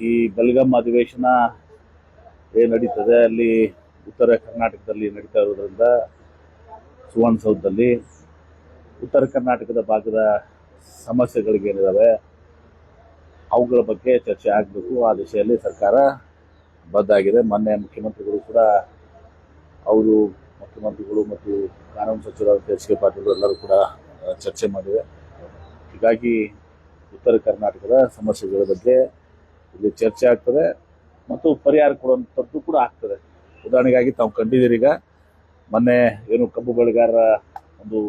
ಈ ಬೆಲ್ಗಾಂ ಅಧಿವೇಶನ ಏನು ನಡೀತದೆ ಅಲ್ಲಿ ಉತ್ತರ ಕರ್ನಾಟಕದಲ್ಲಿ ನಡೀತಾ ಇರೋದ್ರಿಂದ ಸುವರ್ಣಸೌಧದಲ್ಲಿ ಉತ್ತರ ಕರ್ನಾಟಕದ ಭಾಗದ ಸಮಸ್ಯೆಗಳಿಗೇನಿದ್ದಾವೆ ಅವುಗಳ ಬಗ್ಗೆ ಚರ್ಚೆ ಆಗಬೇಕು. ಆ ದಿಶೆಯಲ್ಲಿ ಸರ್ಕಾರ ಬದ್ಧಾಗಿದೆ. ಮೊನ್ನೆ ಮುಖ್ಯಮಂತ್ರಿಗಳು ಕೂಡ ಅವರು ಮುಖ್ಯಮಂತ್ರಿಗಳು ಮತ್ತು ಕಾನೂನು ಸಚಿವರಾದ ಎಚ್ ಕೆ ಪಾಟೀಲ್ ಎಲ್ಲರೂ ಕೂಡ ಚರ್ಚೆ ಮಾಡಿವೆ. ಹೀಗಾಗಿ ಉತ್ತರ ಕರ್ನಾಟಕದ ಸಮಸ್ಯೆಗಳ ಬಗ್ಗೆ ಇಲ್ಲಿ ಚರ್ಚೆ ಆಗ್ತದೆ ಮತ್ತು ಪರಿಹಾರ ಕೊಡುವಂಥದ್ದು ಕೂಡ ಆಗ್ತದೆ. ಉದಾಹರಣೆಗಾಗಿ ತಾವು ಕಂಡಿದ್ದೀರಿ, ಈಗ ಮೊನ್ನೆ ಏನು ಕಬ್ಬು ಬೆಳೆಗಾರರ ಒಂದು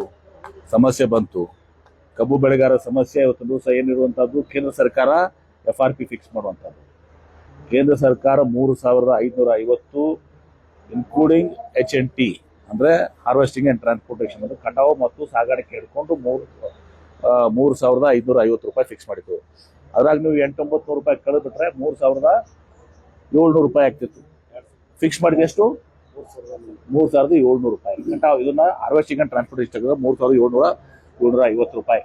ಸಮಸ್ಯೆ ಬಂತು. ಕಬ್ಬು ಬೆಳೆಗಾರರ ಸಮಸ್ಯೆ ಇವತ್ತು ದಿವಸ ಏನಿರುವಂಥದ್ದು, ಕೇಂದ್ರ ಸರ್ಕಾರ FRP ಫಿಕ್ಸ್ ಮಾಡುವಂಥದ್ದು. ಕೇಂದ್ರ ಸರ್ಕಾರ 3,550 ಇನ್ಕ್ಲೂಡಿಂಗ್ HNT ಅಂದರೆ ಹಾರ್ವೆಸ್ಟಿಂಗ್ ಆ್ಯಂಡ್ ಟ್ರಾನ್ಸ್ಪೋರ್ಟೇಷನ್, ಅಂದರೆ ಕಟಾವು ಮತ್ತು ಸಾಗಾಣಿಕೆ ಹಿಡ್ಕೊಂಡು 3,550 ರೂಪಾಯಿ ಫಿಕ್ಸ್ ಮಾಡಿತ್ತು. ಅದ್ರಾಗ ನೀವು 800-900 ರೂಪಾಯಿ ಕಳೆದ್ಬಿಟ್ರೆ 3,700 ರೂಪಾಯಿ ಆಗ್ತಿತ್ತು. ಫಿಕ್ಸ್ ಮಾಡಿದ ಎಷ್ಟು? 3,700 ರೂಪಾಯಿ. ಕಟಾವು ಇದನ್ನ ಹಾರ್ವೆಸ್ಟಿಂಗ್ ಆ್ಯಂಡ್ ಟ್ರಾನ್ಸ್ಪೋರ್ಟೇಷನ್ 3,750 ರೂಪಾಯಿ.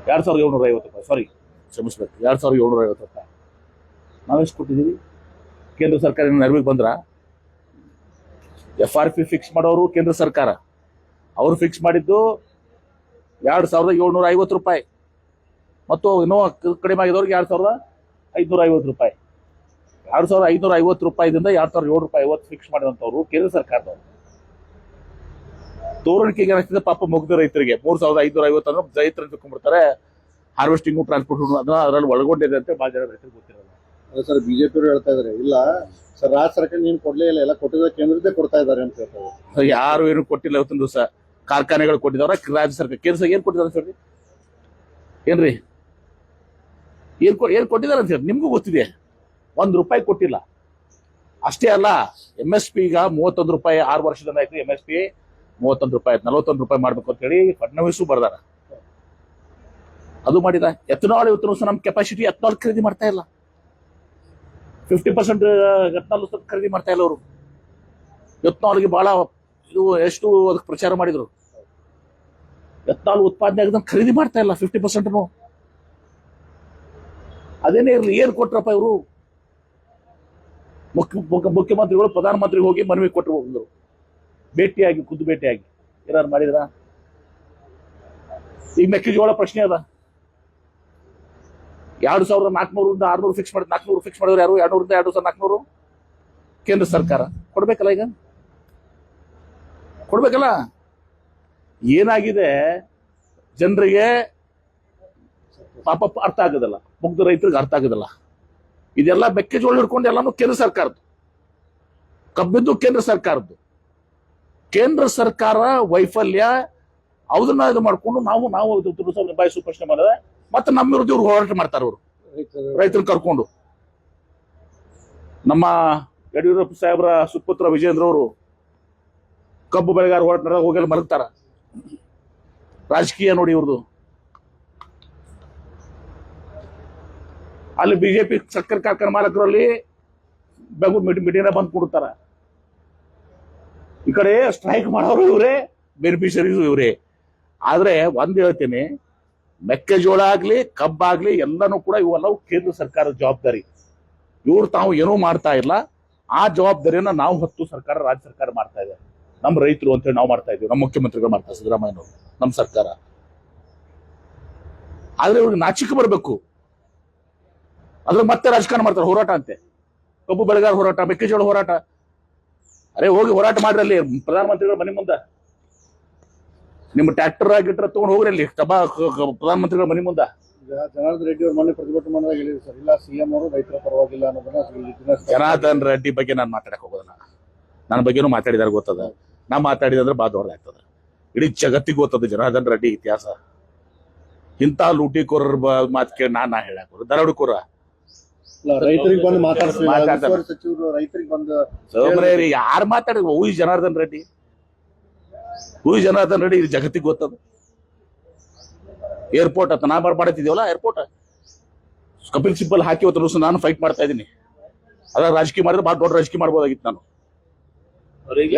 2,750 ರೂಪಾಯಿ, ಸಾರಿ ಕ್ಷಮಿಸ್ಬೇಕು, 2,750 ರೂಪಾಯಿ. ನಾವೆಷ್ಟು ಕೊಟ್ಟಿದ್ದೀವಿ? ಕೇಂದ್ರ ಸರ್ಕಾರ ನೆರವಿಗೆ ಬಂದ್ರ? FRP ಫಿಕ್ಸ್ ಮಾಡೋರು ಕೇಂದ್ರ ಸರ್ಕಾರ, ಅವರು ಫಿಕ್ಸ್ ಮಾಡಿದ್ದು 2,750 ರೂಪಾಯಿ ಮತ್ತು ಇನ್ನೂ ಕಡಿಮೆ ಆಗಿದವ್ರಿಗೆ 2,550 ರೂಪಾಯಿ. 2,550 ರೂಪಾಯಿದಿಂದ 2,700 ರೂಪಾಯಿ ಫಿಕ್ಸ್ ಮಾಡಿದಂಥವ್ರು ಕೇಂದ್ರ ಸರ್ಕಾರದವರು. ತೋರಣಿಕೆಗೆ ಏನಾಗ್ತದೆ ಪಾಪ ಮುಗ್ದ ರೈತರಿಗೆ 3,550 ಅನ್ನೋ ರೈತರು ತಿಳ್ಕೊಂಡ್ಬಿಡ್ತಾರೆ. ಹಾರ್ವೆಸ್ಟಿಂಗು ಟ್ರಾನ್ಸ್ಪೋರ್ಟ್ ಅದರಲ್ಲಿ ಒಳಗೊಂಡಿದೆ ಅಂತ ಭಾಳ ಜನ ರೈತರಿಗೆ ಗೊತ್ತಿರಲ್ಲ. ಸರ್ ಬಿಜೆಪಿ ಅವರು ಹೇಳ್ತಾ ಇದಾರೆ, ಇಲ್ಲ ಸರ್ ರಾಜ್ಯ ಸರ್ಕಾರ ಏನು ಕೊಡ್ಲೇ ಇಲ್ಲ, ಎಲ್ಲ ಕೊಟ್ಟಿದ್ರೆ ಕೇಂದ್ರದ್ದೇ ಕೊಡ್ತಾ ಇದ್ದಾರೆ ಅಂತ ಹೇಳ್ತಾರೆ. ಯಾರು ಏನು ಕೊಟ್ಟಿಲ್ಲ. ಇವತ್ತಿನ ದಿವಸ ಕಾರ್ಖಾನೆಗಳು ಕೊಟ್ಟಿದವ್ರ, ರಾಜ್ಯ ಸರ್ಕಾರ ಕೇಂದ್ರ ಏನ್ ಕೊಟ್ಟಿದ್ದಾರೆ ಸರ್? ಏನ್ರಿ ಏನ್ ಕೊಟ್ಟಿದ್ದಾರೆ ಅಂತ ಹೇಳಿ ನಿಮ್ಗೂ ಗೊತ್ತಿದೆ. 1 ರೂಪಾಯಿ ಕೊಟ್ಟಿಲ್ಲ. ಅಷ್ಟೇ ಅಲ್ಲ, MSP ಈಗ 31 ರೂಪಾಯಿ 6 ವರ್ಷದಿಂದ ಆಯ್ತು. MSP 31 ರೂಪಾಯಿ ಆಯ್ತು, 41 ರೂಪಾಯಿ ಮಾಡ್ಬೇಕು ಅಂತ ಹೇಳಿ ಫಡ್ನವೀಸು ಬರ್ದಾರ. ಅದು ಮಾಡಿದ. ಎಥನಾಲ್ ಇವತ್ತು ನಮ್ ಕೆಪಾಸಿಟಿ ಎಥನಾಲ್ ಖರೀದಿ ಮಾಡ್ತಾ ಇಲ್ಲ. 50% ಎಥನಾಲ್ ಖರೀದಿ ಮಾಡ್ತಾ ಇಲ್ಲ ಅವರು. ಎಥನಾಲ್ಗೆ ಬಹಳ ಇದು ಎಷ್ಟು ಅದಕ್ಕೆ ಪ್ರಚಾರ ಮಾಡಿದ್ರು. ಎಥನಾಲ್ ಉತ್ಪಾದನೆ ಆಗದಂತ ಖರೀದಿ ಮಾಡ್ತಾ ಇಲ್ಲ 50%. ಅದೇನೇ ಇರಲಿ, ಏನ್ ಕೊಟ್ರಪ್ಪ ಇವರು? ಮುಖ್ಯಮಂತ್ರಿಗಳು ಪ್ರಧಾನಮಂತ್ರಿಗೆ ಹೋಗಿ ಮನವಿ ಕೊಟ್ಟರು, ಹೋಗಿದ್ರು ಭೇಟಿಯಾಗಿ, ಖುದ್ದು ಭೇಟಿಯಾಗಿ. ಏನಾರು ಮಾಡಿದ್ರ? ಈಗ ಮೆಕ್ಕೆಜೋಳ ಪ್ರಶ್ನೆ ಅದ. 2,400ರಿಂದ 600 ಫಿಕ್ಸ್ ಮಾಡಿದ್ರು. 400 ಫಿಕ್ಸ್ ಮಾಡಿದ್ರು ಯಾರು? 200ರಿಂದ 2,400 ಕೇಂದ್ರ ಸರ್ಕಾರ ಕೊಡ್ಬೇಕಲ್ಲ. ಈಗ ಕೊಡ್ಬೇಕಲ್ಲ. ಏನಾಗಿದೆ ಜನರಿಗೆ ಪಾಪ ಅರ್ಥ ಆಗೋದಿಲ್ಲ, ಮುಗ್ಧ ರೈತರಿಗೆ ಅರ್ಥ ಆಗೋದಿಲ್ಲ. ಇದೆಲ್ಲ ಮೆಕ್ಕೆಜೋಳ ಹಿಡ್ಕೊಂಡು ಎಲ್ಲಾನು ಕೇಂದ್ರ ಸರ್ಕಾರದ್ದು, ಕಬ್ಬಿದ್ದು ಕೇಂದ್ರ ಸರ್ಕಾರದ್ದು. ಕೇಂದ್ರ ಸರ್ಕಾರ ವೈಫಲ್ಯ ಅದನ್ನ ಇದು ಮಾಡ್ಕೊಂಡು ನಾವು ನಿಭಾಯಿಸುವ ಪ್ರಶ್ನೆ ಮಾಡಿದ್ರೆ ಮತ್ತೆ ನಮ್ಮ ವಿರುದ್ಧ ಇವ್ರು ಹೋರಾಟ ಮಾಡ್ತಾರೆ. ಅವರು ರೈತರನ್ನ ಕರ್ಕೊಂಡು. ನಮ್ಮ ಯಡಿಯೂರಪ್ಪ ಸಾಹೇಬ್ರ ಸುಪುತ್ರ ವಿಜೇಂದ್ರ ಅವರು ಕಬ್ಬು ಬೆಳೆಗಾರ ಹೋರಾಟ ಹೋಗಲು ಮಲಗ್ತಾರ. ರಾಜಕೀಯ ನೋಡಿ ಇವ್ರದ್ದು. ಅಲ್ಲಿ ಬಿಜೆಪಿ ಸಕ್ಕರೆ ಕಾರ್ಖಾನೆ ಮಾಲಕರಲ್ಲಿ ಬೆಂಗಳೂರು ಮೀಟಿಂಗ್ ಬಂದು ಕೊಡ್ತಾರ. ಈ ಕಡೆ ಸ್ಟ್ರೈಕ್ ಮಾಡೋರು ಇವರೇ, ಬೆನಿಫಿಷರೀಸ್ ಇವರೇ. ಆದ್ರೆ ಒಂದ್ ಹೇಳ್ತೀನಿ, ಮೆಕ್ಕೆಜೋಳ ಆಗ್ಲಿ ಕಬ್ಬಾಗ್ಲಿ ಎಲ್ಲನೂ ಕೂಡ ಇವೆಲ್ಲವೂ ಕೇಂದ್ರ ಸರ್ಕಾರದ ಜವಾಬ್ದಾರಿ. ಇವ್ರು ತಾವು ಏನೂ ಮಾಡ್ತಾ ಇಲ್ಲ. ಆ ಜವಾಬ್ದಾರಿಯನ್ನ ನಾವು ಹೊತ್ತು ಸರ್ಕಾರ, ರಾಜ್ಯ ಸರ್ಕಾರ ಮಾಡ್ತಾ ಇದೆ. ನಮ್ಮ ರೈತರು ಅಂತೇಳಿ ನಾವು ಮಾಡ್ತಾ ಇದ್ದೀವಿ, ನಮ್ಮ ಮುಖ್ಯಮಂತ್ರಿಗಳು ಮಾಡ್ತಾರೆ, ಸಿದ್ದರಾಮಯ್ಯನವರು, ನಮ್ಮ ಸರ್ಕಾರ. ಆದ್ರೆ ಇವ್ರಿಗೆ ನಾಚಿಕೆ ಬರಬೇಕು. ಅದ್ರ ಮತ್ತೆ ರಾಜಕಾರಣ ಮಾಡ್ತಾರೆ, ಹೋರಾಟ ಅಂತೆ. ಕಬ್ಬು ಬೆಳೆಗಾರ ಹೋರಾಟ, ಮೆಕ್ಕೆಜೋಳ ಹೋರಾಟ. ಅರೆ ಹೋಗಿ ಹೋರಾಟ ಮಾಡ್ರಿ ಅಲ್ಲಿ ಪ್ರಧಾನಮಂತ್ರಿಗಳ ಮನೆ ಮುಂದೆ. ನಿಮ್ಮ ಟ್ರ್ಯಾಕ್ಟರ್ ಗಿಟ್ರ ತಗೊಂಡು ಹೋಗ್ರಿ ಅಲ್ಲಿ ಪ್ರಧಾನಮಂತ್ರಿಗಳ ಮನೆ ಮುಂದೆ. ಜನಾರ್ದನ್ ರೆಡ್ಡಿ ಅವರು ಮೊನ್ನೆ ಪ್ರತಿಭಟನೆ ಮಾಡಿದಾಗ ಹೇಳಿದ್ರು ಸರ್, ಇಲ್ಲ CM ಅವರು ರೈತರ ಪರವಾಗಿಲ್ಲ ಅನ್ನೋದನ್ನ. ಜನಾರ್ದನ್ ರೆಡ್ಡಿ ಬಗ್ಗೆ ನಾನು ಮಾತಾಡಕ್ ಹೋಗೋದಲ್ಲ. ನನ್ನ ಬಗ್ಗೆನೂ ಮಾತಾಡಿದಾರೆ, ಗೊತ್ತದ. ನಾ ಮಾತಾಡಿದಂದ್ರೆ ಬಾ ದೊಡ್ಡದಾಗ್ತದೆ. ಇಡೀ ಜಗತ್ತಿಗೆ ಗೊತ್ತದ ಜನಾರ್ದನ್ ರೆಡ್ಡಿ ಇತಿಹಾಸ. ಇಂಥ ಲೂಟಿಕೋರರ ಮಾತು ಕೇಳಿ ನಾ ಹೇಳಕ್ ದರೋಡಿಕೋರ. ರೈತರಿಗೆ ಬಂದು ಮಾತಾಡ್ತಾರೆ ಸಚಿವರು, ರೈತರಿಗೆ ಬಂದು ಯಾರು ಮಾತಾಡಿದ್ರು? ಹೂ ಜನಾರ್ದನ್ ರೆಡ್ಡಿ, ಜನಾರ್ದನ್ ರೆಡ್ಡಿ ಇದು ಜಗತ್ತಿಗೆ ಗೊತ್ತದ. ಏರ್ಪೋರ್ಟ್ ಅಂತ ನಾ ಮಾಡ್ತಿದೀವಲ್ಲ, ಏರ್ಪೋರ್ಟ್ ಕಪಿಲ್ ಸಿಬ್ಬಲ್ ಹಾಕಿ ಇವತ್ತು ನಾನು ಫೈಟ್ ಮಾಡ್ತಾ ಇದ್ದೀನಿ. ಅದ್ರ ರಾಜಕೀಯ ಮಾಡಿದ್ರೆ ಬಹಳ ದೊಡ್ಡ ರಾಜಕೀಯ ಮಾಡ್ಬೋದಾಗಿತ್ತು ನಾನು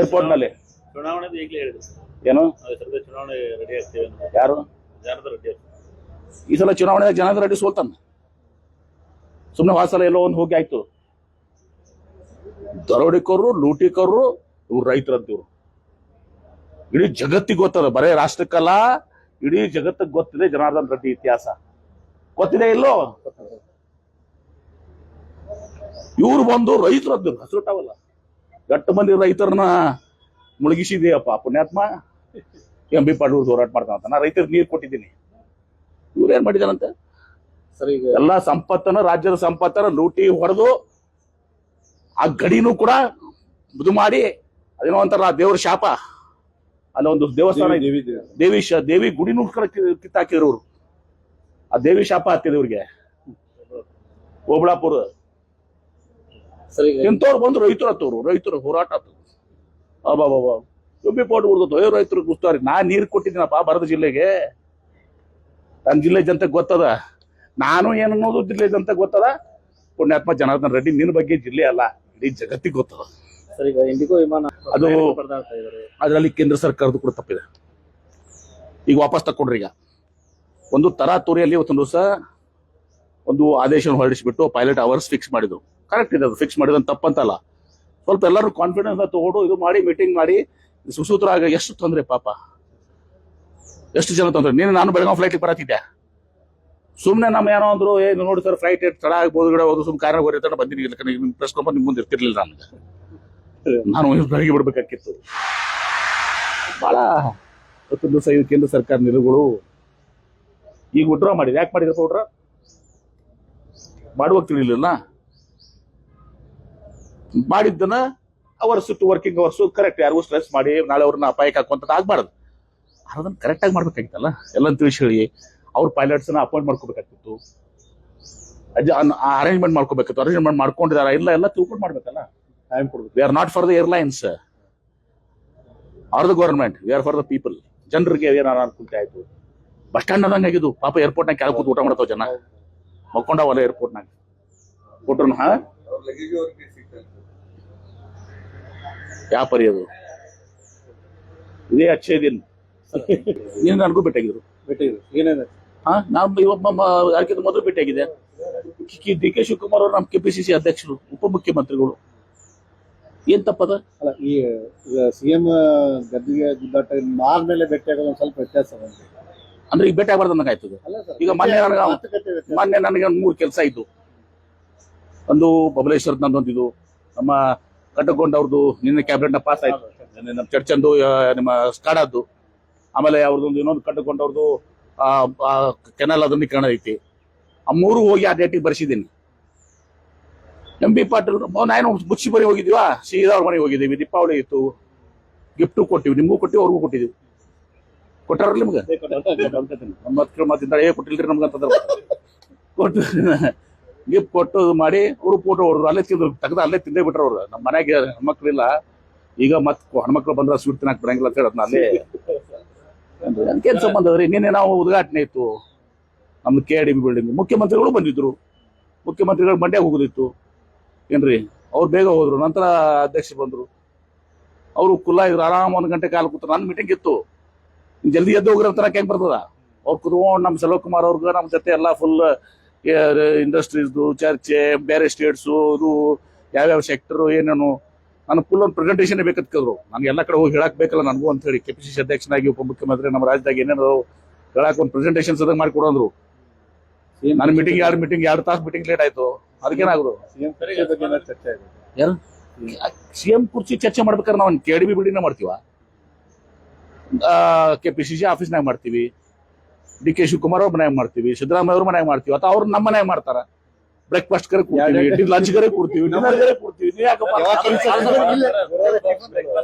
ಏರ್ಪೋರ್ಟ್ ನಲ್ಲಿ. ಏನು ಯಾರು? ಈ ಸಲ ಚುನಾವಣೆ ಜನಾರ್ದನ್ ರೆಡ್ಡಿ ಸೋಲ್ತಾನ. ಸುಮ್ಮನೆ ವಾಸಲ ಎಲ್ಲೋ ಒಂದು ಹೋಗಿ ಆಯ್ತು. ದರೋಡಿಕೋರು, ಲೂಟಿಕೋರು, ಇವ್ರು ರೈತರಂತಿವ್ರು. ಇಡೀ ಜಗತ್ತಿಗೆ ಗೊತ್ತದ, ಬರೇ ರಾಷ್ಟ್ರಕ್ಕಲ್ಲ ಇಡೀ ಜಗತ್ತಿಗೆ ಗೊತ್ತಿದೆ ಜನಾರ್ದನ್ ರೆಡ್ಡಿ ಇತಿಹಾಸ. ಗೊತ್ತಿದೆ ಇಲ್ಲೋ? ಇವ್ರು ಬಂದು ರೈತರದ್ದು ಹಸಿರುಟಾವಲ್ಲ, ಎಷ್ಟು ಮಂದಿ ರೈತರನ್ನ ಮುಳುಗಿಸಿದೆಯಪ್ಪ ಪುಣ್ಯಾತ್ಮ. ಎಂ.ಬಿ. ಪಾಟೀಲ್ ಹೋರಾಟ ಮಾಡ್ತಾನಂತ, ನಾ ರೈತರಿಗೆ ನೀರು ಕೊಟ್ಟಿದ್ದೀನಿ. ಇವ್ರು ಏನ್ ಮಾಡಿದಾರಂತೆ? ಸರಿ, ಈಗ ಎಲ್ಲಾ ಸಂಪತ್ತನ್ನ, ರಾಜ್ಯದ ಸಂಪತ್ತನ್ನ ಲೂಟಿ ಹೊಡೆದು ಆ ಗಡಿನೂ ಕೂಡ ಇದು ಮಾಡಿ, ಅದೇನೋ ಒಂಥರ ದೇವ್ರ ಶಾಪ. ಅಲ್ಲೊಂದು ದೇವಸ್ಥಾನ ದೇವಿ ಗುಡಿನೂ ಕಿತ್ತಾಕಿದ್ರು ಅವ್ರು. ಆ ದೇವಿ ಶಾಪ ಹತ್ತಿದೆ ಇವ್ರಿಗೆ. ಓಬಳಾಪುರ ಇಂಥವ್ರು ಬಂದು ರೈತರು ಹತ್ತವ್ರು, ರೈತರು ಹೋರಾಟ ಆತವ್ರು. ಅಬ್ಬಾಬಾ ಎಂ.ಬಿ. ಪಾಟೀಲ್ ಉರ್ದತ್ತು ರೈತರು ಗುಸ್ತಾರಿ. ನಾ ನೀರು ಕೊಟ್ಟಿದ್ದೀನಪ್ಪ ಬರದ ಜಿಲ್ಲೆಗೆ, ನನ್ನ ಜಿಲ್ಲೆ ಜನತೆಗೆ ಗೊತ್ತದ, ನಾನು ಏನನ್ನೋದು ಜಿಲ್ಲೆ ಜನತೆಗೆ ಗೊತ್ತದ. ಪುಣ್ಯಾತ್ಮ ಜನಾರ್ದನ್ ರೆಡ್ಡಿ ನಿನ್ನ ಬಗ್ಗೆ ಜಿಲ್ಲೆ ಅಲ್ಲ, ಇಡೀ ಜಗತ್ತಿಗೆ ಗೊತ್ತದ. ಇಂಡಿಗೋ ವಿಮಾನ ಅದು ಅದರಲ್ಲಿ ಕೇಂದ್ರ ಸರ್ಕಾರದ ಕೂಡ ತಪ್ಪಿದೆ. ಈಗ ವಾಪಸ್ ತಕೊಂಡ್ರಿ. ಈಗ ಒಂದು ತರಾತುರಿಯಲ್ಲಿ ಇವತ್ತೊಂದು ದಿವಸ ಒಂದು ಆದೇಶ ಹೊರಡಿಸಿಬಿಟ್ಟು ಪೈಲಟ್ ಅವರ್ಸ್ ಫಿಕ್ಸ್ ಮಾಡಿದ್ರು. ಕರೆಕ್ಟ್ ಇದೆ, ಅದು ಫಿಕ್ಸ್ ಮಾಡಿದ ತಪ್ಪಂತಲ್ಲ. ಸ್ವಲ್ಪ ಎಲ್ಲರೂ ಕಾನ್ಫಿಡೆನ್ಸ್ ತಗೊಂಡು ಇದು ಮಾಡಿ ಮೀಟಿಂಗ್ ಮಾಡಿ ಸುಸೂತ್ರ ಎಷ್ಟು ತೊಂದ್ರೆ ಪಾಪ, ಎಷ್ಟು ಜನ ತೊಂದ್ರೆ. ನಾನು ಬೆಳಗಾವಿ ಫ್ಲೈಟ್ಗೆ ಬರತ್ತಿದ್ದೆ, ಸುಮ್ಮನೆ ನಮ್ಮ ಏನೋ ಅಂದ್ರು, ಏನು ನೋಡಿ ಸರ್ ಫ್ಲೈಟ್ ತಡ ಆಗ್ಬೋದು ಗಿಡ ಹೋದು ಸುಮ್ಮನೆ ಕಾರಣ ಬರೀತಾನೆ ಬಂದಿನಿ, ಪ್ರೆಸ್ ಕಾನ್ಫರೆನ್ಸ್ ನಿಮ್ಮ ಮುಂದೆ ಇರ್ತಿರ್ಲಿಲ್ಲ ನನಗೆ. ನಾನು ಬೆಳಗ್ಗೆ ಬಿಡ್ಬೇಕಾಗಿತ್ತು. ಬಹಳ ಇವತ್ತೊಂದು ದಿವಸ ಇದು ಕೇಂದ್ರ ಸರ್ಕಾರ ನಿಲುವುಗಳು ಈಗ ವಿಡ್ರಾ ಮಾಡಿದೆ. ಯಾಕೆ ಮಾಡಿದ್ರಪ್ಪ ವಿಡ್ರಾ? ಮಾಡುವಾಗ ತಿಳಿಲಿಲ್ಲ. ಮಾಡಿದ್ದನ್ನ hours to working hours correct, ಯಾರಿಗೂ ಸ್ಟ್ರೆಸ್ ಮಾಡಿ ನಾಳೆ ಅವ್ರನ್ನ ಅಪಾಯಕ್ಕೆ ಹಾಕುವಂಥದ್ದು ಆಗ್ಬಾರ್ದು. ಅದನ್ನ ಕರೆಕ್ಟಾಗಿ ಮಾಡ್ಬೇಕಾಗಿತ್ತಲ್ಲ, ಎಲ್ಲ ತಿಳಿಸಿ ಹೇಳಿ. ಅವ್ರ ಪೈಲಟ್ಸ್ನ ಅಪಾಯಿಂಟ್ ಮಾಡ್ಕೋಬೇಕಾಗ್ತಿತ್ತು, ಅರೇಂಜ್ಮೆಂಟ್ ಮಾಡ್ಕೋಬೇಕಿತ್ತು. ಅರೇಂಜ್ಮೆಂಟ್ ಮಾಡ್ಕೊಂಡಿದಾರ ಇಲ್ಲ ಎಲ್ಲ ತಿಳ್ಕೊಂಡು ಮಾಡ್ಬೇಕಲ್ಲ. ಟೈಮ್ ಕೊಡ್ಬೇಕು. We are not for the airlines are the government, we are for the people. ಜನರಿಗೆ ಏನಾರ ಅನುಕೂಲತೆ ಆಯ್ತು. ಬಸ್ ಸ್ಟ್ಯಾಂಡ್ ಅದಂಗೆ ಆಗಿದ್ದು ಪಾಪ. ಏರ್ಪೋರ್ಟ್ನಾಗ ಕೆಳಗೆ ಕೂತು ಊಟ ಮಾಡ್ತಾವ ಜನ, ಮಕ್ಕೊಂಡವಲ್ಲ ಏರ್ಪೋರ್ಟ್ನಾಗ ಕೊಟ್ರು. ಯಾವ ಪರಿ ಅದು? ಇದೇ ಅಚ್ಚೇ ದಿನ ನೀನು ನನಗೂ ಭೇಟಿಯಾಗಿದ್ರು. ನಾನು ಯಾರಿಗಿಂತ ಮೊದಲು ಭೇಟಿಯಾಗಿದೆ. ಡಿ.ಕೆ. ಶಿವಕುಮಾರ್ ಅವರು ನಮ್ಮ ಕೆಪಿಸಿಸಿ ಅಧ್ಯಕ್ಷರು, ಉಪಮುಖ್ಯಮಂತ್ರಿಗಳು. ಏನ್ ತಪ್ಪದ? ಅಲ್ಲ, ಈ ಸಿಎಂ ಗದ್ದಿಗೆ ಗುದ್ದಾಟ ಆದ್ಮೇಲೆ ಭೇಟಿ ಆಗೋದು ಒಂದ್ ಸ್ವಲ್ಪ ವ್ಯತ್ಯಾಸ ಅಂದ್ರೆ ಈಗ ಭೇಟಿ ಆಗಬಾರ್ದು ಅನ್ನಂಗೆ ಆಯ್ತದೆ. ಈಗ ಮೊನ್ನೆ ನನಗೆ 3 ಕೆಲಸ ಇದ್ದು. ಒಂದು ಬಬಲೇಶ್ವರದ ನಂದೊಂದಿದ್ದು, ನಮ್ಮ ಕಟ್ಟಕೊಂಡವ್ರದ್ದು ನಿನ್ನೆ ಕ್ಯಾಬಿನೆಟ್ ನ ಪಾಸ್ ಆಯ್ತು, ನಮ್ಮ ಚರ್ಚಂದು ನಿಮ್ಮ ಸ್ಕಾಡದ್ದು. ಆಮೇಲೆ ಅವ್ರದ್ದೊಂದು ಇನ್ನೊಂದು ಕಟ್ಟಕೊಂಡವ್ರದ್ದು ಕೆನಲ್ ಅದನ್ನೀಕರಣ ಐತಿ. ಆ 3 ಹೋಗಿ ಆ ಡೇಟಿಗೆ ಬರ್ಸಿದ್ದೀನಿ. ಎಂ.ಬಿ. ಪಾಟೀಲ್ ನಾನು ಮುಚ್ಚಿ ಬರಿ ಹೋಗಿದ್ವಾ, ಸೀದಾ ಅವ್ರ ಮನೆಗೆ ಹೋಗಿದ್ದೀವಿ. ದೀಪಾವಳಿ ಇತ್ತು, ಗಿಫ್ಟು ಕೊಟ್ಟಿವಿ, ನಿಮಗೂ ಕೊಟ್ಟಿವಿ, ಅವ್ರಿಗೂ ಕೊಟ್ಟಿದ್ದೀವಿ. ಕೊಟ್ಟಾರ ನಿಮ್ಗೆ? ನಮ್ಮ ಮಾತಿಂದ ಕೊಟ್ಟಿಲ್ರಿ ನಮ್ಗೆ ಅಂತಂದ್ರೆ ಕೊಟ್ಟು ಗಿಫ್ಟ್ ಕೊಟ್ಟು ಮಾಡಿ ಅವರು ಫೋಟೋ ಹೊಡೆದ್ರು. ಅಲ್ಲೇ ತಿಂದ್ರು, ತೆಗೆದು ಅಲ್ಲೇ ತಿಂದೇ ಬಿಟ್ರು ಅವ್ರು. ನಮ್ಮ ಮನೆಗೆ ಹೆಣ್ಮಕ್ಳಿಲ್ಲ, ಈಗ ಹೆಣ್ಮಕ್ಳು ಬಂದ್ರೆ ಸ್ವೀಟ್ ತಿನ್ನಕ್ ಬರಂಗಿಲ್ಲ ಅಂತ ಹೇಳೋದು. ಅಲ್ಲೇ ಅದಕ್ಕೇನು ಸಂಬಂಧ ಅದ್ರಿ? ನಿನ್ನೆ ನಾವು ಉದ್ಘಾಟನೆ ಇತ್ತು ನಮ್ದು KIDB ಬಿಲ್ಡಿಂಗ್. ಮುಖ್ಯಮಂತ್ರಿಗಳು ಬಂದಿದ್ರು, ಮುಖ್ಯಮಂತ್ರಿಗಳು ಮಂಡ್ಯ ಹೋಗೋದಿತ್ತು ಏನ್ರಿ. ಅವ್ರು ಬೇಗ ಹೋದ್ರು, ನಂತರ ಅಧ್ಯಕ್ಷ ಬಂದ್ರು. ಅವರು ಕುಲ್ಲ ಇದ್ರು, ಆರಾಮ್ 1 ಗಂಟೆ ಕಾಲ ಕೂತ್ರು. ನನ್ನ ಮೀಟಿಂಗ್ ಇತ್ತು, ಜಲ್ದಿ ಎದ್ದು ಹೋಗ್ರ ಅಂತ ಹೆಂಗ್ ಬರ್ತದ? ಅವ್ರು ಕುತ್ಕೊಂಡು ನಮ್ಮ ಸೆಲ್ವಕುಮಾರ್ ಅವ್ರಿಗೆ ನಮ್ಮ ಜೊತೆ ಎಲ್ಲ ಫುಲ್ ಇಂಡಸ್ಟ್ರೀಸ್ದು ಚರ್ಚೆ, ಬೇರೆ ಸ್ಟೇಟ್ಸು, ಇದು ಯಾವ್ಯಾವ ಸೆಕ್ಟರ್ ಏನೇನು, ನಾನು ಫುಲ್ ಒಂದು ಪ್ರೆಸೆಂಟೇಷನ್ ಬೇಕಂತಿದ್ರು. ನಾನು ಎಲ್ಲ ಕಡೆ ಹೋಗಿ ಹೇಳಕ್ ಬೇಕಲ್ಲ ನನಗೂ ಅಂತ ಹೇಳಿ. ಕೆಪಿಸಿಸಿ ಅಧ್ಯಕ್ಷನಾಗಿ ಉಪಮುಖ್ಯಮಂತ್ರಿ ನಮ್ಮ ರಾಜ್ಯದಾಗ ಏನೇನು ಹೇಳಕ್ ಒಂದು ಪ್ರೆಸೆಂಟೇಷನ್ ಸದಂಗ ಮಾಡಿಕೊಡಂದ್ರು. ನನ್ನ ಮೀಟಿಂಗ್ 2 ತಾಸು ಮೀಟಿಂಗ್ ಲೇಟ್ ಆಯ್ತು. ಅದಕ್ಕೇನಾದ್ರು ಯಾರು ಸಿಎಂ ಕುರ್ಚಿ ಚರ್ಚೆ ಮಾಡ್ಬೇಕಾದ್ರೆ ನಾವು KIDB ಬಿಲ್ಡಿಂಗ್ ಮಾಡ್ತೀವ, ಕೆಪಿಸಿಸಿ ಆಫೀಸ್ನಾಗ ಮಾಡ್ತೀವಿ, ಡಿ.ಕೆ. ಶಿವಕುಮಾರ್ ಅವ್ರ ಮನ್ಯಾಗ ಮಾಡ್ತೀವಿ, ಸಿದ್ದರಾಮಯ್ಯ ಅವ್ರ ಮನ್ಯಾಗ ಮಾಡ್ತೀವಿ, ಅಥವಾ ಅವ್ರು ನಮ್ಮ ಮನ್ಯಾಗ ಮಾಡ್ತಾರ. ಬ್ರೇಕ್ಫಾಸ್ಟ್ ಕರೆ ಕೊಡ್ತೀವಿ, ಲಂಚ್ ಕರೆ ಕೊಡ್ತೀವಿ, ಡಿನ್ನರ್ ಕರೆ ಕೊಡ್ತೀವಿ. ಮೀಟಿಂಗ್ ಆಗುವಾಗ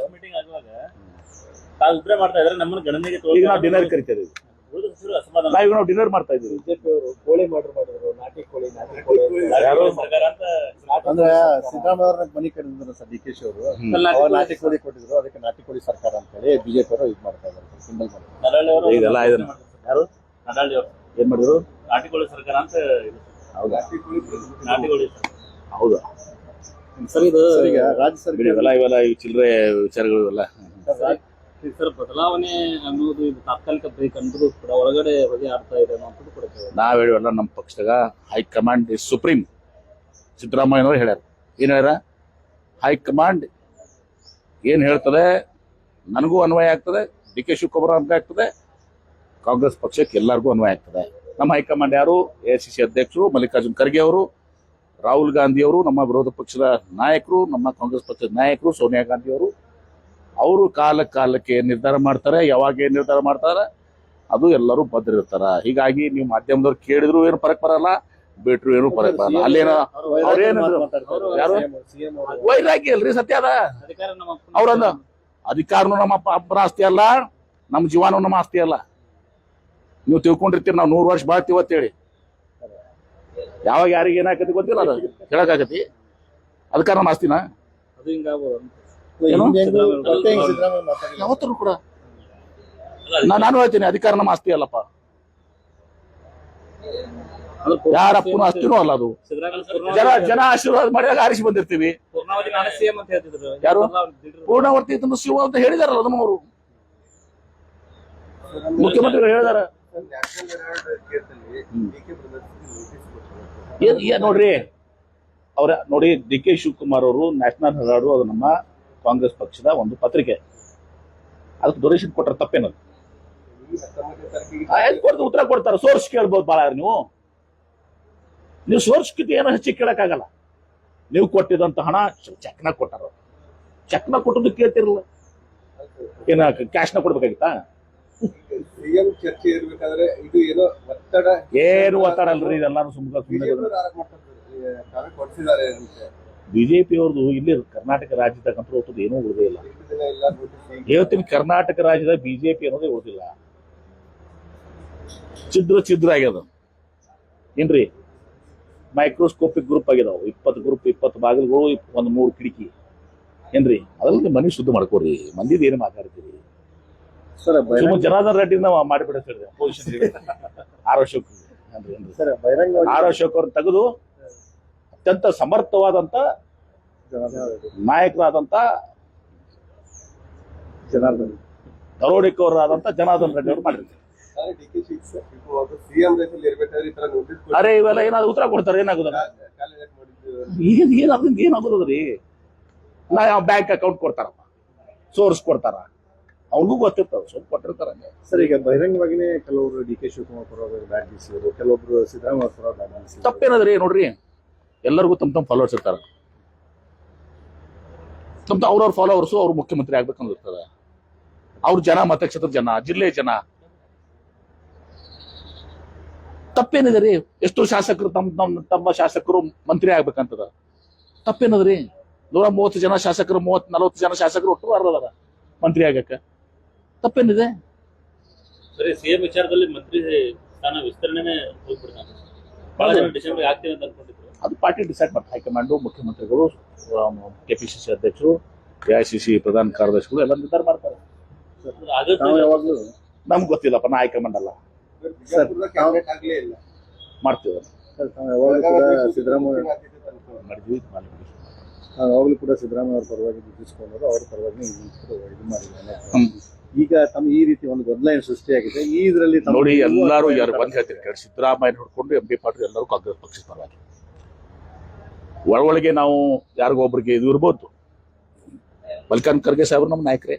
ಮಾಡ್ತಾ ಇದ್ರೆ ನಮ್ಮನ್ನ ಗಣನೆಗೆ ಈಗ ನಾವು ಡಿನ್ನರ್ ಕರಿತೇವೆ. ನಾವು ಡಿನ್ನರ್ ಮಾಡ್ತಾ ಇದ್ದೀವಿ. ಕೋಳಿ ಮಾಡಿದ್ರು, ನಾಟಿ ಕೋಳಿ ಅಂದ್ರೆ ಸಿದ್ದರಾಮಯ್ಯ ಅವ್ರನ್ನ ಮನಿ ಕರೆದಿದ್ರು ಸರ್ DK ಅವರು. ನಾಟಿ ಕೋಳಿ ಕೊಟ್ಟಿದ್ರು, ಅದಕ್ಕೆ ನಾಟಿ ಕೋಳಿ ಸರ್ಕಾರ ಅಂತ ಹೇಳಿ ಬಿಜೆಪಿ ಅವರು ಇದು ಮಾಡ್ತಾ ಇದ್ದಾರೆ, ಸಿಂಬಲ್ ಮಾಡಿದ್ರು. ಇದೆಲ್ಲ ಯಾರು ಏನ್ ಮಾಡಿದ್ರು? ನಾಟಿ ಕೋಳಿ ಸರ್ಕಾರ ಅಂತ. ಹೌದಾ? ನಾಟಿ ಕೋಳಿ ಹೌದಾ? ಸರ್, ಇದು ಈಗ ರಾಜ್ಯ ಸರ್ಕಾರ ಇವೆಲ್ಲ ಈ ಚಿಲ್ಲರೆ ವಿಚಾರಗಳು ಇವೆಲ್ಲ. ಸರ್, ಬದಲಾವಣೆ ಅನ್ನೋದು ಇದು ತಾತ್ಕಾಲಿಕ ಬೇಕಂದ್ರೂ ಕೂಡ ಒಳಗಡೆ ಹೊಗೆ ಆಡ್ತಾ ಇದೆ ಅನ್ನೋದು ಕೂಡ ನಾವ್ ಹೇಳಿವಲ್ಲ, ನಮ್ಮ ಪಕ್ಷದಾಗ ಹೈಕಮಾಂಡ್ ಇಸ್ ಸುಪ್ರೀಂ. ಸಿದ್ದರಾಮಯ್ಯನವರು ಹೇಳ್ಯಾರ. ಏನು ಹೇಳ್ಯಾರ? ಹೈಕಮಾಂಡ್ ಏನು ಹೇಳ್ತದೆ ನನಗೂ ಅನ್ವಯ ಆಗ್ತದೆ, ಡಿ ಕೆ ಶಿವಕುಮಾರ್ ಅನ್ವಯ ಆಗ್ತದೆ, ಕಾಂಗ್ರೆಸ್ ಪಕ್ಷಕ್ಕೆ ಎಲ್ಲರಿಗೂ ಅನ್ವಯ ಆಗ್ತದೆ. ನಮ್ಮ ಹೈಕಮಾಂಡ್ ಯಾರು? ಎಐಸಿಸಿ ಅಧ್ಯಕ್ಷರು ಮಲ್ಲಿಕಾರ್ಜುನ್ ಖರ್ಗೆ ಅವರು, ರಾಹುಲ್ ಗಾಂಧಿ ಅವರು, ನಮ್ಮ ವಿರೋಧ ಪಕ್ಷದ ನಾಯಕರು, ನಮ್ಮ ಕಾಂಗ್ರೆಸ್ ಪಕ್ಷದ ನಾಯಕರು ಸೋನಿಯಾ ಗಾಂಧಿ ಅವರು ಕಾಲಕ್ಕೆ ಏನ್ ನಿರ್ಧಾರ ಮಾಡ್ತಾರೆ, ಯಾವಾಗ ಏನ್ ನಿರ್ಧಾರ ಮಾಡ್ತಾರೆ ಅದು ಎಲ್ಲರೂ ಬದ್ಧರಿರ್ತಾರ. ಹೀಗಾಗಿ ನೀವು ಮಾಧ್ಯಮದವ್ರು ಕೇಳಿದ್ರು ಏನು ಫರಕ್ ಬರಲ್ಲ, ಬಿಟ್ರು ಏನು ಫರಕ್ ಬರಲ್ಲ. ಅಲ್ಲೇನ ಅವ್ರೇನು ಯಾರು ವೈರಾಗ್ಯ ಅಲ್ರಿ, ಸತ್ಯ ಅದ. ಅಧಿಕಾರ ನಮ್ಮ ಅವ್ರಂದ ಅಧಿಕಾರನು ನಮ್ಮ ಅಪ್ಪನ ಆಸ್ತಿ ಅಲ್ಲ, ನಮ್ಮ ಜೀವನೂ ನಮ್ಮ ಆಸ್ತಿ ಅಲ್ಲ. ನೀವು ತಿಳ್ಕೊಂಡಿರ್ತೀರಿ ನಾವು 100 ವರ್ಷ ಬಾಳ್ತೀವಿ ಅಂತೇಳಿ. ಯಾವಾಗ ಯಾರಿಗೆ ಏನಾಕತಿ ಗೊತ್ತಿಲ್ಲ, ಅದು ಹೇಳಕ್ಕಾಗತಿ. ಅಧಿಕಾರ ನಮ್ಮ ಆಸ್ತಿನ ಅದು ಹಿಂಗಾಗ್ಬೋದು. ಏನು? ಸಿದ್ದರಾಮಯ್ಯ ಮಾತಾಡಿಲ್ಲ. ಯಾವತ್ತೂ ಕೂಡ ನಾನು ಹೇಳ್ತೀನಿ ಅಧಿಕಾರ ನಮ್ಮ ಆಸ್ತಿ ಅಲ್ಲಪ್ಪ, ಯಾರ ಅಪ್ಪನ ಆಸ್ತಿನೂ ಅಲ್ಲ ಅದು. ಜನ ಆಶೀರ್ವಾದ ಮಾಡಿದಾಗ ಆರಿಸಿ ಬಂದಿರ್ತೀವಿ. ಪೂರ್ಣಾವಧಿ ನಾನು ಸಿಎಂ ಅಂತ ಹೇಳ್ತಿದ್ರು. ಯಾರು? ಪೂರ್ಣವರ್ತಿ ಇದನ್ನು ಶಿವ ಅಂತ ಹೇಳಿದಾರಲ್ಲ, ಅದನ್ನು ಅವರು ಮುಖ್ಯಮಂತ್ರಿಗಳು ಹೇಳಿದಾರ. ನೋಡ್ರಿ ಅವ್ರ ನೋಡಿ, ಡಿ ಕೆ ಶಿವಕುಮಾರ್ ಅವರು ನ್ಯಾಷನಲ್ ಹೆರಾಲ್ಡ್ ಅದು ನಮ್ಮ ಕಾಂಗ್ರೆಸ್ ಪಕ್ಷದ ಒಂದು ಪತ್ರಿಕೆ, ಅದಕ್ಕೆ ಡೊನೇಷನ್ ಕೊಟ್ಟಾರ. ತಪ್ಪೇನದು? ಉತ್ತರ ಕೊಡ್ತಾರೆ. ಸೋರ್ಸ್ ಕೇಳ್ಬೋದು ಭಾಳ. ನೀವು ಸೋರ್ಸ್ ಕಿಂತ ಏನೋ ಹೆಚ್ಚಿಗೆ ಕೇಳಕ್ಕಾಗಲ್ಲ. ನೀವು ಕೊಟ್ಟಿದಂತ ಹಣ ಚೆಕ್ನ ಕೊಟ್ಟಾರ, ಚೆಕ್ನ ಕೊಟ್ಟದ್ದು ಕೇಳ್ತಿರಲ್ಲ, ಏನ ಕ್ಯಾಶ್ನ ಕೊಡ್ಬೇಕಾಗಿತ್ತಾ? ಸಿಎಂ ಚರ್ಚೆ ಇರ್ಬೇಕಾದ್ರೆ ಇದು ಏನೋ ಒತ್ತಡ, ಏನು ಒತ್ತಡ ಅಲ್ರಿ, ಇದೆಲ್ಲಾನು ಸುಮ್ಮನೆ ಕೊಡ್ಸಿದ್ದಾರೆ. ಬಿಜೆಪಿ ಅವ್ರದ್ದು ಇಲ್ಲಿ ಕರ್ನಾಟಕ ರಾಜ್ಯದಾಗಂತೂ ಹೊತ್ತದ್ದು ಏನೂ ಉಳಿದೇ ಇಲ್ಲ. ಹೇಳ್ತೀನಿ, ಕರ್ನಾಟಕ ರಾಜ್ಯದ ಬಿಜೆಪಿ ಅನ್ನೋದೇ ಉಳಿದಿಲ್ಲ. ಛಿದ್ರ ಆಗ್ಯದ ಏನ್ರಿ. ಮೈಕ್ರೋಸ್ಕೋಪಿಕ್ ಗ್ರೂಪ್ ಆಗಿದಾವ, 20 ಗ್ರೂಪ್, 20 ಬಾಗಿಲುಗಳು, 3 ಕಿಟಕಿ ಏನ್ರಿ. ಅದರಲ್ಲಿ ಮನೆ ಶುದ್ಧ ಮಾಡ್ಕೊಡ್ರಿ, ಮಂದಿದ ಏನು ಮಾತಾಡ್ತೀರಿ? ಜನಾರ್ದನ್ ರೆಡ್ಡಿನ ಮಾಡಿಬಿಡ್ತೀರಿ ಪೊಸಿಷನ್. ಆರ್ ಅಶೋಕ್ ಅವ್ರನ್ನ ತೆಗೆದು ಅತ್ಯಂತ ಸಮರ್ಥವಾದಂತ ನಾಯಕರಾದಂತ ದರೋಡೆಕೋರರಾದಂತ ಜನಾರ್ದನ್ ರೆಡ್ಡಿ ಅವರು ಮಾಡಿರ್ತಾರೆ. ಅರೆ ಇವೆಲ್ಲ ಏನಾದ್ರು ಉತ್ತರ ಕೊಡ್ತಾರೆ, ಏನಾಗುದಲ್ಲ ಏನಾಗುದ್ರಿ? ನಾ ಯಾವ ಬ್ಯಾಂಕ್ ಅಕೌಂಟ್ ಕೊಡ್ತಾರಪ್ಪ, ಸೋರ್ಸ್ ಕೊಡ್ತಾರ, ಅವ್ರಿಗೂ ಗೊತ್ತಿರ್ತಾವ, ಸ್ವಲ್ಪ ಕೊಟ್ಟಿರ್ತಾರ. ಸರ್, ಈಗ ಬಹಿರಂಗವಾಗಿನೇ ಕೆಲವರು ಡಿ ಕೆ ಶಿವಕುಮಾರ್ ಪರವಾಗಿ ಬ್ಯಾಟ್ ಬೀಸಿದ್ರು, ಕೆಲವೊಬ್ರು ಸಿದ್ದರಾಮಯ್ಯ ಪರವಾಗಿ ಬ್ಯಾಟ್ ಬೀಸಿದ್ರು. ತಪ್ಪೇನದ್ರಿ? ನೋಡ್ರಿ, ಎಲ್ಲರಿಗೂ ತಮ್ಮ ಫಾಲೋವರ್ಸ್ ಇರ್ತಾರ. ಅವ್ರವ್ರ ಫಾಲೋವರ್ಸು ಅವ್ರು ಮುಖ್ಯಮಂತ್ರಿ ಆಗ್ಬೇಕಂದಿರ್ತದ. ಅವ್ರ ಜನ, ಮತಕ್ಷೇತ್ರದ ಜನ, ಜಿಲ್ಲೆ ಜನ. ತಪ್ಪೇನಿದೆ ರೀ? ಎಷ್ಟೋ ಶಾಸಕರು ತಮ್ಮ ಶಾಸಕರು ಮಂತ್ರಿ ಆಗ್ಬೇಕಂತದ. ತಪ್ಪೇನದ್ರಿ? 130 ಜನ ಶಾಸಕರು, 30-40 ಜನ ಶಾಸಕರು ಒಟ್ಟು ಅರ್ಧದಾರ ಮಂತ್ರಿ ಆಗಕ್ಕ. ತಪ್ಪೇನಿದೆ? ಸರಿ, ಸಿಎಂ ವಿಚಾರದಲ್ಲಿ ಮಂತ್ರಿ ಸ್ಥಾನ ವಿಸ್ತರಣೆನೇ ಹೋಗ್ಬಿಡ್ತಾನೆ. ಬಹಳ ಜನ ಡಿಸೆಂಬರ್ ಆಗ್ತೀವಿ ಅಂತ ಅನ್ಕೊಂಡಿದ್ರು. ಅದು ಪಾರ್ಟಿ ಡಿಸೈಡ್ ಮಾಡ್ತಾರೆ. ಹೈಕಮಾಂಡು, ಮುಖ್ಯಮಂತ್ರಿಗಳು, ಕೆಪಿಸಿಸಿ ಅಧ್ಯಕ್ಷರು, ಎಐಸಿಸಿ ಪ್ರಧಾನ ಕಾರ್ಯದರ್ಶಿಗಳು ಎಲ್ಲ ನಿರ್ಧಾರ ಮಾಡ್ತಾರೆ. ಯಾವಾಗ್ಲೂ ನಮ್ಗೆ ಗೊತ್ತಿಲ್ಲಪ್ಪ, ನಾ ಹೈಕಮಾಂಡ್ ಅಲ್ಲ. ಮಾಡ್ತೀವಿ ಸಿದ್ದರಾಮಯ್ಯ ಮಾಡಿದ್ವಿ. ಯಾವಾಗಲೂ ಕೂಡ ಸಿದ್ದರಾಮಯ್ಯ ಅವ್ರ ಪರವಾಗಿ ದುಡ್ಡಿಸ್ಕೊಂಡ್ರು, ಅವ್ರ ಪರವಾಗಿ ಇದು ಮಾಡಿದ್ದಾರೆ. ಈಗ ತಮ್ಮ ಈ ರೀತಿ ಒಂದು ಗೊಂದಲ ಸೃಷ್ಟಿಯಾಗಿದೆ. ಈ ಇದರಲ್ಲಿ ನೋಡಿ, ಎಲ್ಲರೂ ಯಾರು ಬಂದ್ ಹೇಳ್ತೀನಿ ಕೇಳಿ, ಸಿದ್ದರಾಮಯ್ಯ ನೋಡ್ಕೊಂಡು ಎಂ ಬಿ ಪಾಟೀಲ್ ಎಲ್ಲರೂ ಕಾಂಗ್ರೆಸ್ ಪಕ್ಷದ ಪರವಾಗಿ. ಒಳಗೆ ನಾವು ಯಾರಿಗೊಬ್ರಿಗೆ ಇದು ಇರ್ಬೋದು. ಮಲ್ಲಿಕಾರ್ಜುನ್ ಖರ್ಗೆ ಸಾಹೇಬರು ನಮ್ಮ ನಾಯಕರೇ,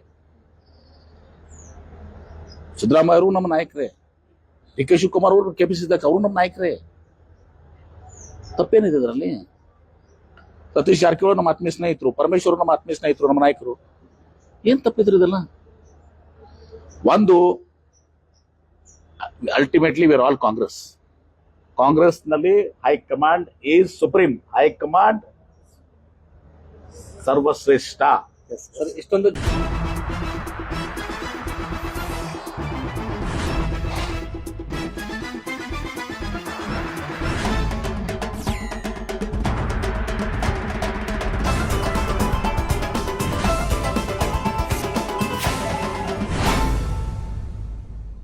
ಸಿದ್ದರಾಮಯ್ಯ ಅವರು ನಮ್ಮ ನಾಯಕರೇ, ಡಿ ಕೆ ಶಿವಕುಮಾರ್ ಅವರು ಕೆಪಿಸಿಸಿ ಅವರು ನಮ್ಮ ನಾಯಕರೇ. ತಪ್ಪೇನಿದೆ ಇದರಲ್ಲಿ? ಸತೀಶ್ ಜಾರಕಿಹೊಳಿ ನಮ್ಮ ಆತ್ಮೀಯ ಸ್ನೇಹಿತರು, ಪರಮೇಶ್ವರ್ ನಮ್ಮ ಆತ್ಮೀಯ ಸ್ನೇಹಿತರು, ನಮ್ಮ ನಾಯಕರು. ಏನ್ ತಪ್ಪಿದ್ರು ಇದೆಲ್ಲ? ಒಂದು, ultimately we are all Congress. ಕಾಂಗ್ರೆಸ್ನಲ್ಲಿ ಹೈಕಮಾಂಡ್ ಈಸ್ ಸುಪ್ರೀಂ. ಹೈಕಮಾಂಡ್ ಸರ್ವಶ್ರೇಷ್ಠ. ಇಷ್ಟೊಂದು